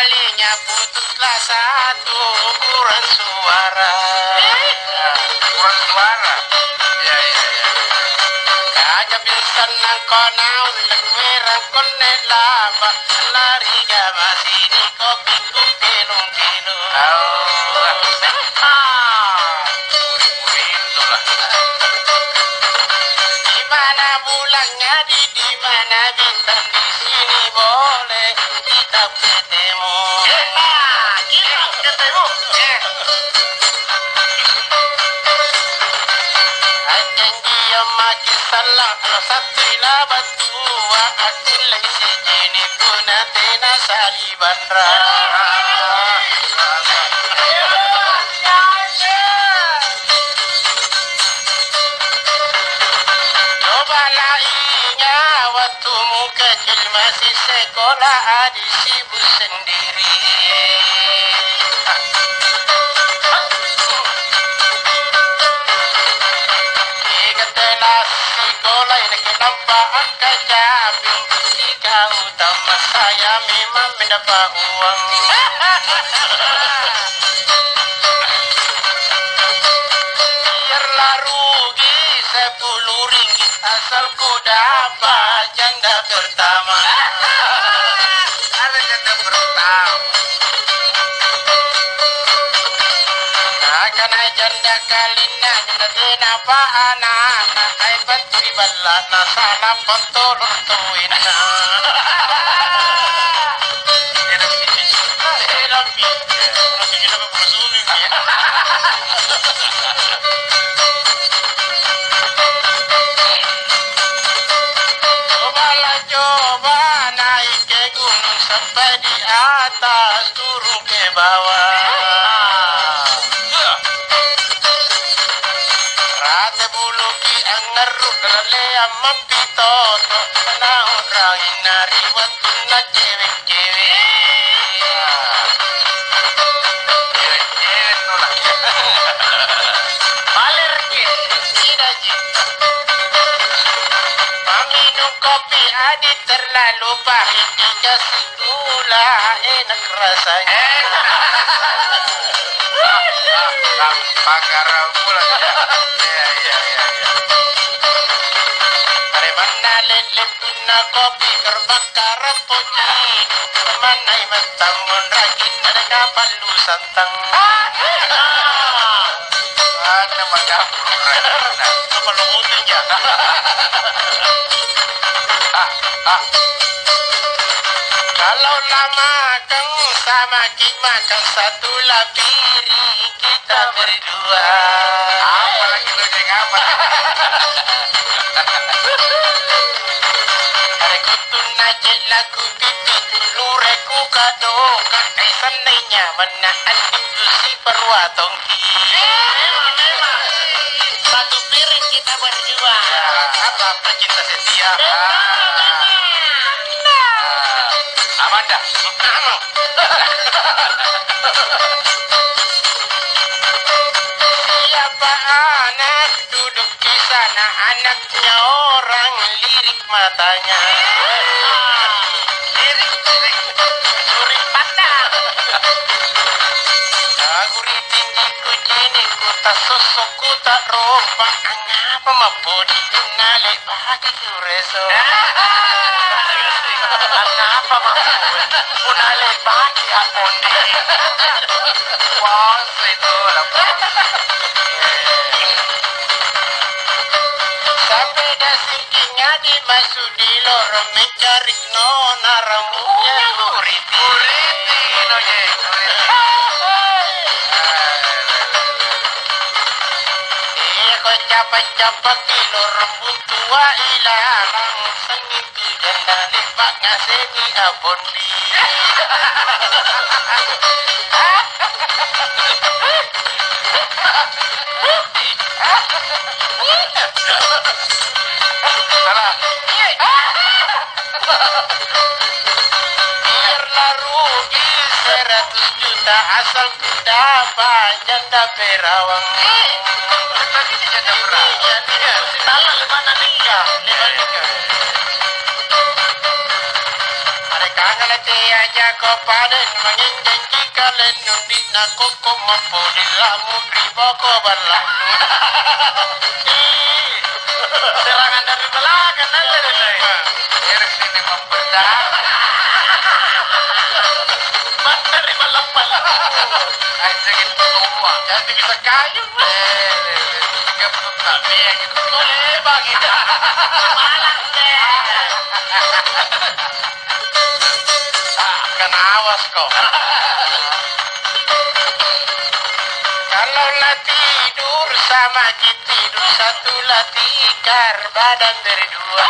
kalinya putuslah satu ukuran suara. Kurang suara. Ya. Kaja pinsan ng konaw, nagwirang konelaba, lari ka masini kopi kilo. Muri-muri itulah. Di mana bulannya di mana bintang di sini boleh kita ketemu. Kita ketemu. Janji yang makin salah satu labat tua aku lagi sejini pun atena salibandra. Cobalah ingat waktumu kecil masih sekolah di sibuk sendiri. Kelas sekolah ini nampak akan jabing. Jika utama saya memang mendapat uang. Biarlah rugi 10 ringgit asal ku dapat janda pertama. Ada janda pertama. Akan janda kalina janda denapa anak ay batri bala na salah pantolong tuwin na. Coba naik ke gunung sampai di atas turun ke bawah. Rate bulu ki ang ngarut lale amang pitoto panahon rangin nariwat na cewek-cewek. Cewek-cewek tolak. Baler ke tidak je. Paminum kopi adik terlalu pahit dikasih gula enak rasanya. Bakar bulan. Ya. Are mana lele puna kopi terbakar putih. Manai matamun ragin mereka palu santang. Ada magapur. Apa lo mutin ya? Kalau lama kamu sama kita makan satu lapiri kita berdua. Apalagi lo jeng apa? Rekutun aja lagu pipi lureku kadokan sanainya mana adik si perwatongki. Memang. Satu piring kita berdua. Apa pecinta setia? Amanda. Siapa anak duduk di sana anaknya orang lirik matanya. Lirik suri pandang. Aguri tinggi ku jini ku tak sosok ku tak rompak angapa mapodi tunale bagi ku reso. Angapa mapodi tunale bagi apondi. Wah, itu lah. Sampai dah singkingnya dimasuk di lorong mencari nona rambutnya guriti. Kuriti, no ye, kuriti. Iya kau capak-capak di lorong buntua ilang sengit tu janda lepak ngaseni abondi. Salah. Biarlah rugi 100 juta asal ku dapat janda perawang. Tadi dia janda perang. Iya. Salah lemana nikah. Mereka ngelatih aja kau paden menginjanji kalian nundi nak koko mampu dilamu riba kau berlalu. Serangan dari belakang aja deh saya. Dari sini membedah. Materi melempel. Ajakin tua. Jadi bisa kayu. Tiga belum tak biar gitu. Boleh bagi. Malas deh. Kena awas kau. Kalau lah tidur sama tidur satu lah tikar badan berdua.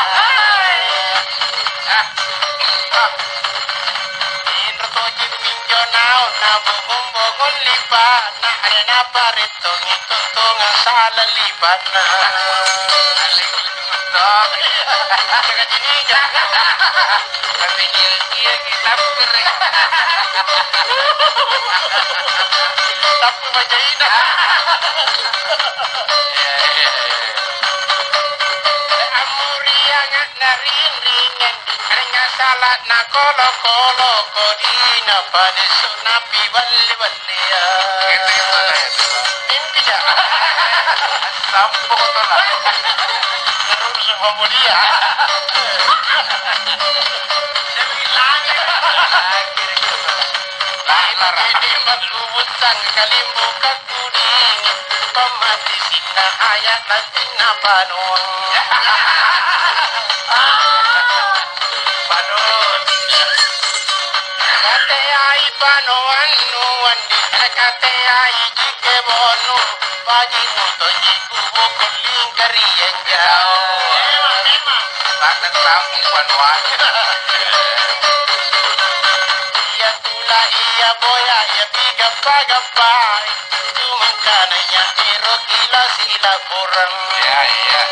Indro toji minjo naon na bogong lipa na arena pareto ngitong salah lipa na. Dong. Jaga jiniga. Nanti dia kita kering. Tapi majaina. Amuria ngak narinringan Karena salah na kolo-kolo Kodina pada sunapi bali-bali Itu yang mana ya? Mimpi dah Sampung tuh lah. Terus semua mulia Demi langit Lagi di matlubut sang kalimbu kakuning Pemati sina ayat latina panon Padun. Kate ai panoan nuan di kate ai jike bonu Pagi muto jiku bokoling kariyan jauh Takkan sampung panuan. Iya tula iya boya iya bigapa-gapai Cuma kananya ero gila sila kurang Ya, iya.